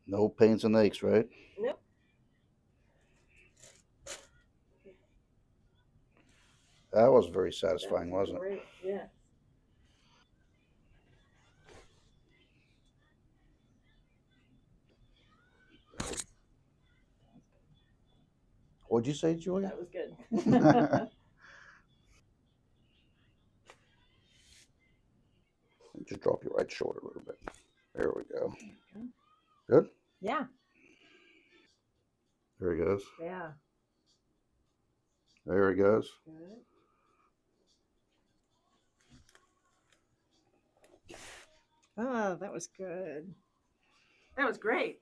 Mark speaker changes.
Speaker 1: No pains and aches, right?
Speaker 2: Nope.
Speaker 1: That was very
Speaker 2: That
Speaker 1: satisfying,
Speaker 2: was
Speaker 1: wasn't it?
Speaker 2: great. Yes.
Speaker 1: What'd you say, Julia?
Speaker 2: That was good.
Speaker 1: Just drop your right shoulder a little bit. There we go.
Speaker 2: Okay.
Speaker 1: Good.
Speaker 2: Yeah.
Speaker 1: There he goes.
Speaker 2: Yeah.
Speaker 1: There he goes.
Speaker 2: Good. Oh, that was good. That was great.